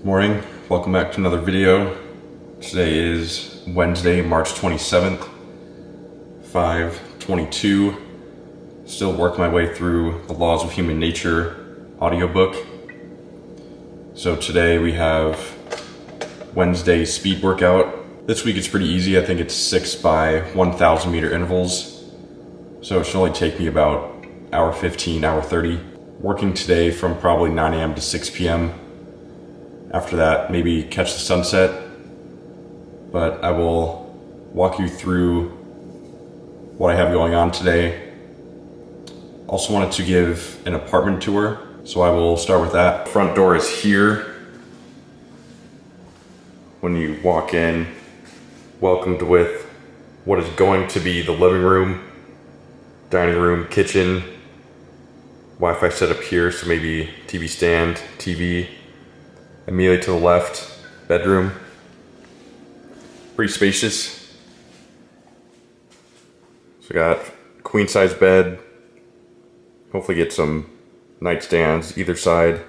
Morning, welcome back to another video. Today is Wednesday, March 27th, 5:22. Still working my way through the Laws of Human Nature audiobook. So today we have Wednesday speed workout. This week it's pretty easy. I think it's 6 by 1,000 meter intervals. So it should only take me about hour 15, hour 30. Working today from probably 9 a.m. to 6 p.m. After that, maybe catch the sunset, but I will walk you through what I have going on today. Also wanted to give an apartment tour, so I will start with that. Front door is here. When you walk in, welcomed with what is going to be the living room, dining room, kitchen, Wi-Fi setup here, so maybe TV stand, TV. Immediately to the left, bedroom. Pretty spacious. So got queen size bed. Hopefully get some nightstands either side.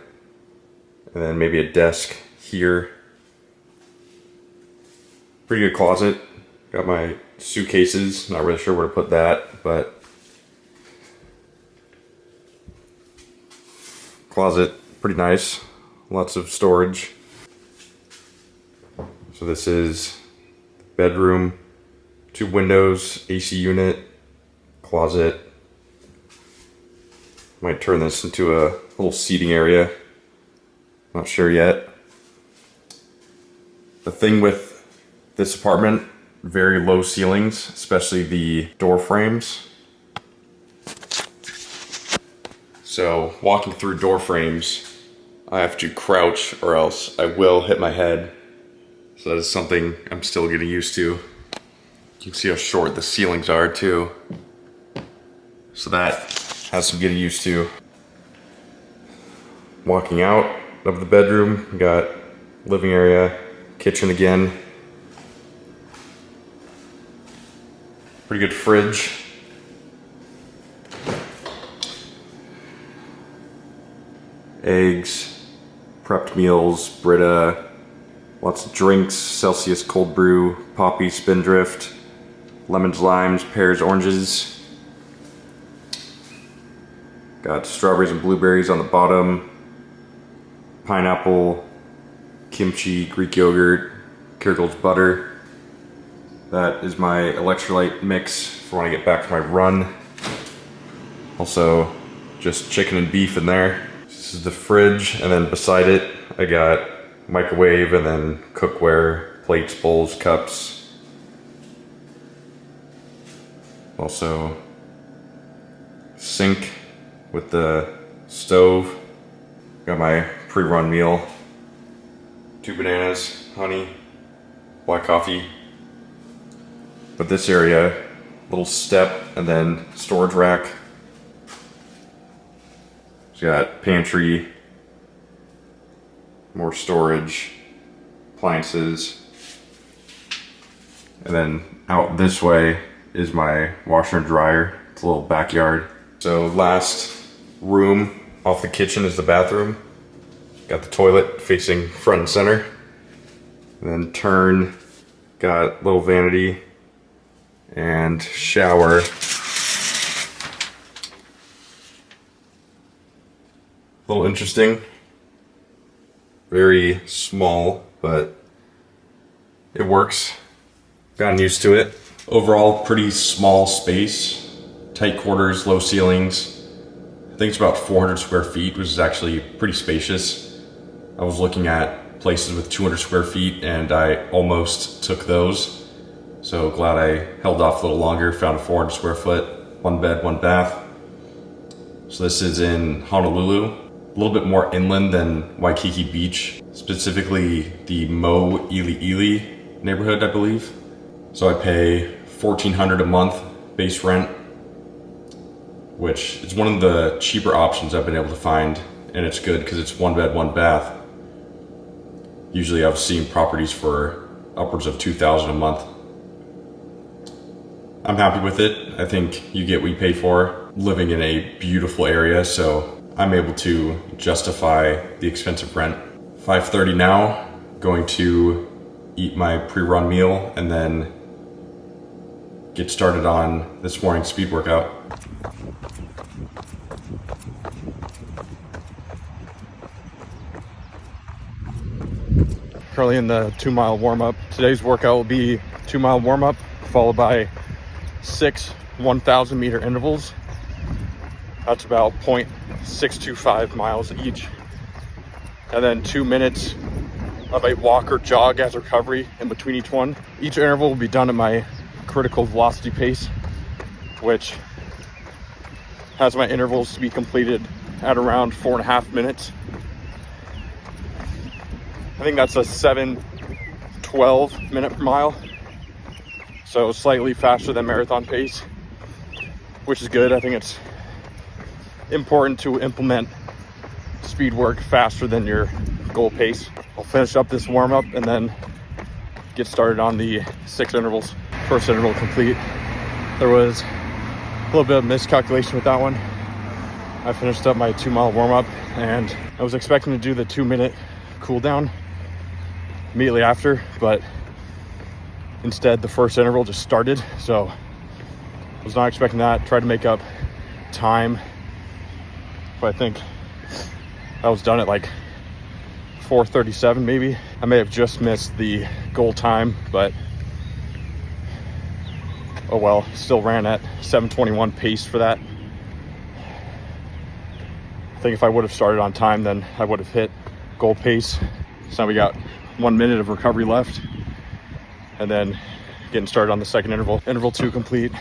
And then maybe a desk here. Pretty good closet. Got my suitcases. Not really sure where to put that, but closet, pretty nice. Lots of storage. So this is bedroom, 2 windows, AC unit, closet. Might turn this into a little seating area. Not sure yet. The thing with this apartment, very low ceilings, especially the door frames. So walking through door frames, I have to crouch or else I will hit my head. So that is something I'm still getting used to. You can see how short the ceilings are too. So that has some getting used to. Walking out of the bedroom, we got living area, kitchen again. Pretty good fridge. Eggs, prepped meals, Brita, lots of drinks, Celsius cold brew, Poppy, Spindrift, lemons, limes, pears, oranges. Got strawberries and blueberries on the bottom, pineapple, kimchi, Greek yogurt, Keurig butter. That is my electrolyte mix for when I get back from my run. Also, just chicken and beef in there. This is the fridge, and then beside it, I got microwave and then cookware, plates, bowls, cups. Also, sink with the stove. Got my pre-run meal. 2 bananas, honey, black coffee. But this area, little step and then storage rack. So you got pantry, more storage, appliances, and then out this way is my washer and dryer. It's a little backyard. So last room off the kitchen is the bathroom. Got the toilet facing front and center. And then turn, got little vanity and shower. A little interesting, very small, but it works. Gotten used to it. Overall, pretty small space, tight quarters, low ceilings. I think it's about 400 square feet, which is actually pretty spacious. I was looking at places with 200 square feet and I almost took those. So glad I held off a little longer, found a 400 square foot, 1 bed, 1 bath. So this is in Honolulu. A little bit more inland than Waikiki Beach, specifically the Mo Ili Ili neighborhood, I believe. So I pay $1,400 a month base rent, which is one of the cheaper options I've been able to find, and it's good because it's 1 bed, 1 bath. Usually I've seen properties for upwards of $2,000 a month. I'm happy with it. I think you get what you pay for living in a beautiful area, so I'm able to justify the expensive rent. 5:30 now, going to eat my pre-run meal and then get started on this morning's speed workout. Currently in the 2-mile warm-up. Today's workout will be 2-mile warm-up followed by 6 1,000 meter intervals. That's about 0.625 miles each. And then 2 minutes of a walk or jog as recovery in between each one. Each interval will be done at my critical velocity pace, which has my intervals to be completed at around 4.5 minutes. I think that's a 7:12 minute per mile. So slightly faster than marathon pace, which is good. I think it's important to implement speed work faster than your goal pace. I'll finish up this warm up and then get started on the 6 intervals. First interval complete. There was a little bit of miscalculation with that one. I finished up my 2-mile warm up and I was expecting to do the 2-minute cool down immediately after, but instead the first interval just started. So I was not expecting that. Tried to make up time, but I think I was done at like 4:37 maybe. I may have just missed the goal time, but oh well, still ran at 7:21 pace for that. I think if I would have started on time, then I would have hit goal pace. So now we got 1 minute of recovery left and then getting started on the second interval. Interval 2 complete.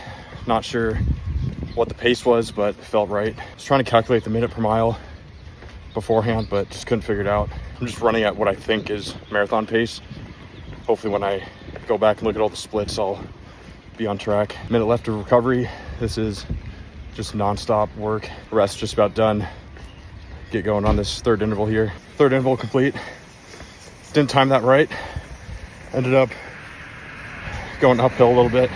Not sure what the pace was, but it felt right. I was trying to calculate the minute per mile beforehand, but just couldn't figure it out. I'm just running at what I think is marathon pace. Hopefully when I go back and look at all the splits, I'll be on track. Minute left of recovery. This is just non-stop work. Rest just about done. Get going on this third interval here. Third interval complete. Didn't time that right. Ended up going uphill a little bit.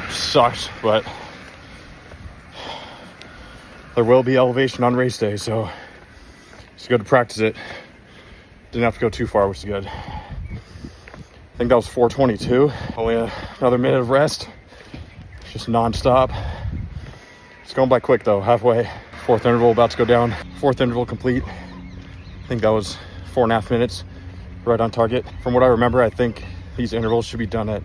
Sucks, but there will be elevation on race day, so it's good to practice it. Didn't have to go too far, which is good. I think that was 4:22. Only another minute of rest. Just non-stop. It's going by quick though, halfway. Fourth interval about to go down. Fourth interval complete. I think that was 4.5 minutes, right on target. From what I remember, I think these intervals should be done at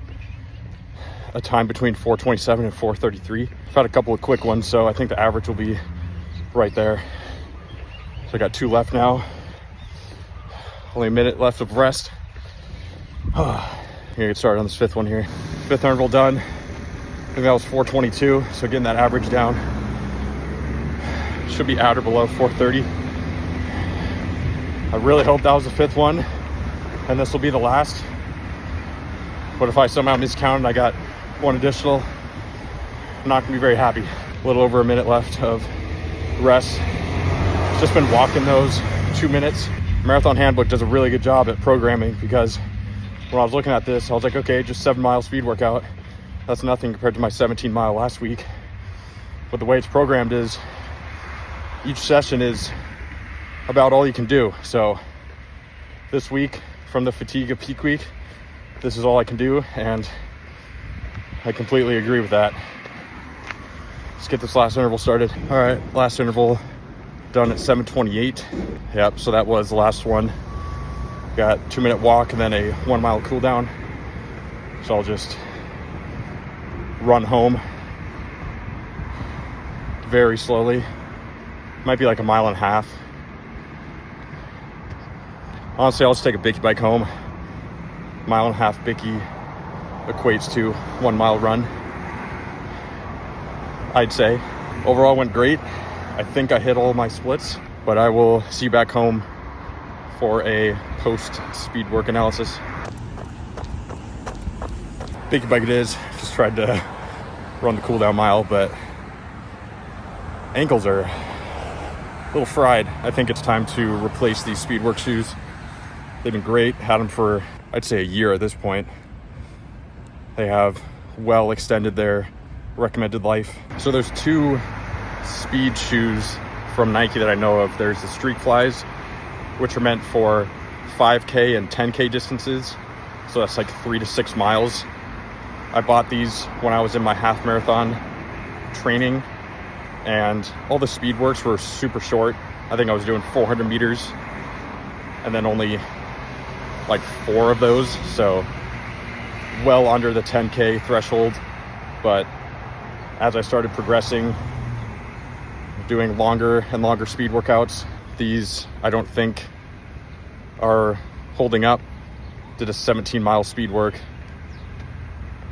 a time between 4:27 and 4:33. I've had a couple of quick ones, so I think the average will be right there. So I got 2 left now. Only a minute left of rest. Gonna get started on this 5th one here. 5th interval done. I think that was 4:22, so getting that average down. Should be at or below 4:30. I really hope that was the 5th one, and this will be the last. But if I somehow miscounted, I got 1 additional, I'm not gonna be very happy. A little over a minute left of rest. Just been walking those 2 minutes. Marathon Handbook does a really good job at programming, because when I was looking at this, I was like, okay, just 7-mile speed workout. That's nothing compared to my 17-mile last week. But the way it's programmed is each session is about all you can do. So this week, from the fatigue of peak week, this is all I can do, and I completely agree with that. Let's get this last interval started. All right, last interval done at 7:28. Yep, so that was the last one. Got 2-minute walk and then a 1-mile cool down. So I'll just run home very slowly. Might be like 1.5 miles. Honestly, I'll just take a Bicky bike home. 1.5 mile Bicky equates to 1 mile run, I'd say. Overall went great. I think I hit all my splits, but I will see you back home for a post speed work analysis. Bicky bike it is. Just tried to run the cool down mile, but ankles are a little fried. I think it's time to replace these speed work shoes. They've been great. Had them for, I'd say, a year at this point. They have well extended their recommended life. So there's 2 speed shoes from Nike that I know of. There's the Streak Flies, which are meant for 5K and 10K distances. So that's like 3 to 6 miles. I bought these when I was in my half marathon training, and all the speed works were super short. I think I was doing 400 meters and then only like 4 of those. So well under the 10K threshold. But as I started progressing, doing longer and longer speed workouts, these I don't think are holding up. Did a 17-mile speed work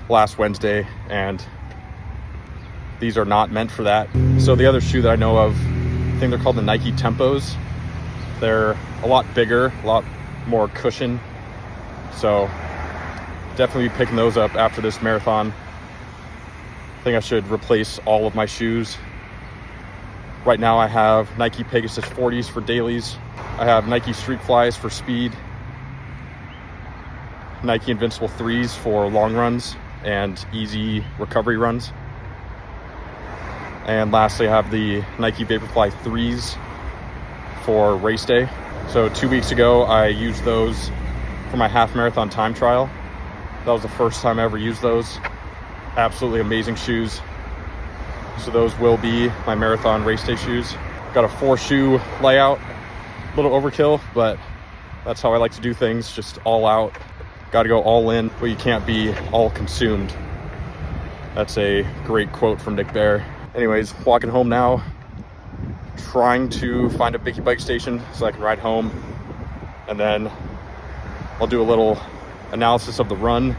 last Wednesday, and these are not meant for that. So the other shoe that I know of, I think they're called the Nike Tempos. They're a lot bigger, a lot more cushion. So definitely be picking those up after this marathon. I think I should replace all of my shoes. Right now I have Nike Pegasus 40s for dailies. I have Nike Street Flies for speed. Nike Invincible 3s for long runs and easy recovery runs. And lastly, I have the Nike Vaporfly 3s for race day. So 2 weeks ago, I used those for my half marathon time trial. That was the first time I ever used those. Absolutely amazing shoes. So those will be my marathon race day shoes. Got a 4-shoe layout, a little overkill, but that's how I like to do things, just all out. Got to go all in, but you can't be all consumed. That's a great quote from Nick Bear. Anyways, walking home now, trying to find a Bicky bike station so I can ride home, and then I'll do a little analysis of the run,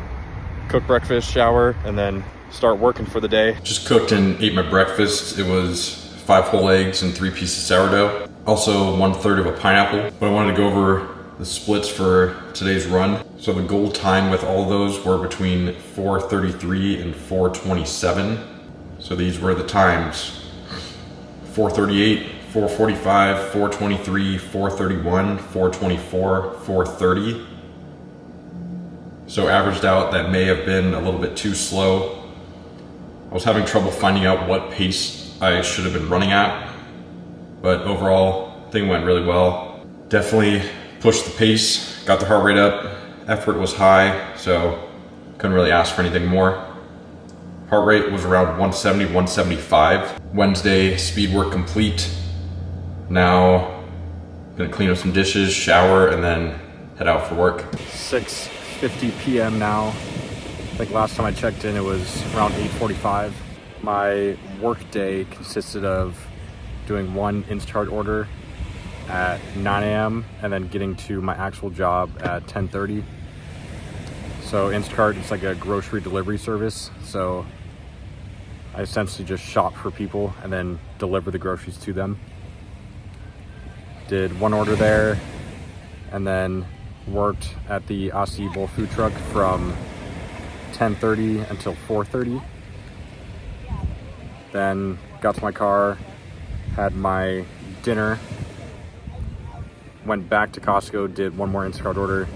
cook breakfast, shower, and then start working for the day. Just cooked and ate my breakfast. It was 5 whole eggs and 3 pieces of sourdough. Also 1/3 of a pineapple. But I wanted to go over the splits for today's run. So the goal time with all of those were between 4:33 and 4:27. So these were the times: 4:38, 4:45, 4:23, 4:31, 4:24, 4:30. So averaged out, that may have been a little bit too slow. I was having trouble finding out what pace I should have been running at, but overall, thing went really well. Definitely pushed the pace, got the heart rate up, effort was high, so couldn't really ask for anything more. Heart rate was around 170, 175. Wednesday, speed work complete. Now, gonna clean up some dishes, shower, and then head out for work. 6:50 p.m. now. I think last time I checked in, it was around 8:45. My work day consisted of doing one Instacart order at 9 a.m. and then getting to my actual job at 10:30. So Instacart is like a grocery delivery service. So I essentially just shop for people and then deliver the groceries to them. Did one order there, and then worked at the Aussie Bowl food truck from 10:30 until 4:30. Then got to my car, had my dinner, went back to Costco, did one more Instacart order,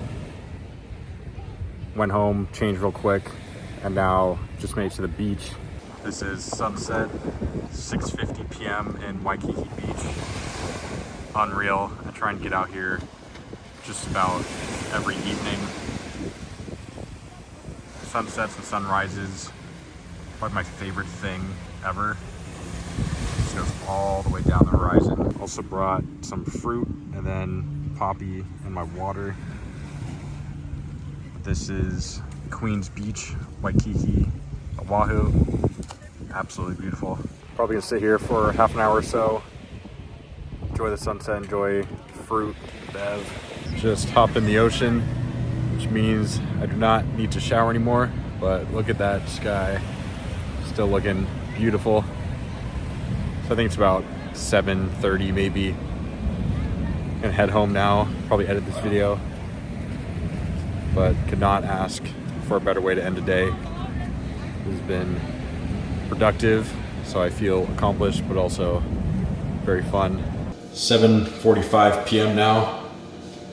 went home, changed real quick, and now just made it to the beach. This is sunset, 6:50 p.m. in Waikiki Beach. Unreal. I try and get out here just about every evening. Sunsets and sunrises, probably my favorite thing ever. It just goes all the way down the horizon. Also brought some fruit and then poppy in my water. This is Queens Beach, Waikiki, Oahu. Absolutely beautiful. Probably gonna sit here for half an hour or so, enjoy the sunset, enjoy fruit, bev. Just hop in the ocean, which means I do not need to shower anymore, but look at that sky, still looking beautiful. So I think it's about 7:30 maybe. Gonna head home now, probably edit this video, but could not ask for a better way to end a day. This has been productive, so I feel accomplished, but also very fun. 7:45 p.m. now.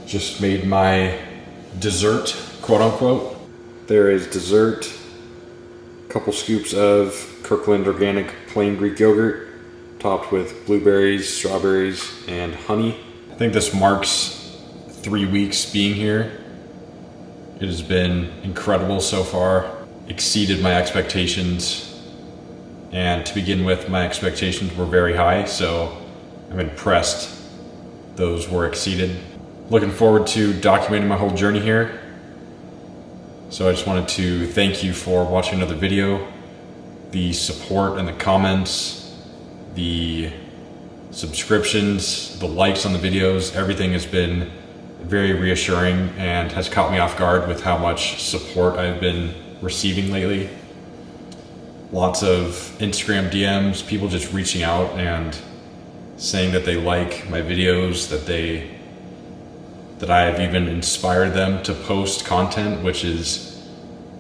Just made my dessert, quote unquote. There is dessert, a couple scoops of Kirkland organic plain Greek yogurt, topped with blueberries, strawberries, and honey. I think this marks 3 weeks being here. It has been incredible so far, exceeded my expectations. And to begin with, my expectations were very high, so I'm impressed those were exceeded. Looking forward to documenting my whole journey here. So I just wanted to thank you for watching another video. The support and the comments, the subscriptions, the likes on the videos, everything has been very reassuring and has caught me off guard with how much support I've been receiving lately. Lots of Instagram DMs, people just reaching out and saying that they like my videos, that I have even inspired them to post content, which is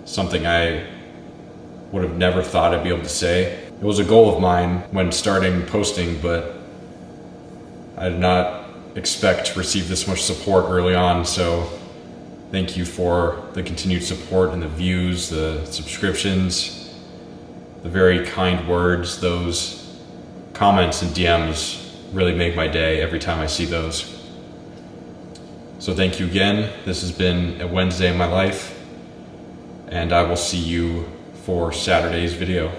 something I would have never thought I'd be able to say. It was a goal of mine when starting posting, but I did not expect to receive this much support early on, so thank you for the continued support and the views, the subscriptions, the very kind words. Those comments and DMs really make my day every time I see those. So thank you again. This has been a Wednesday in my life, and I will see you for Saturday's video.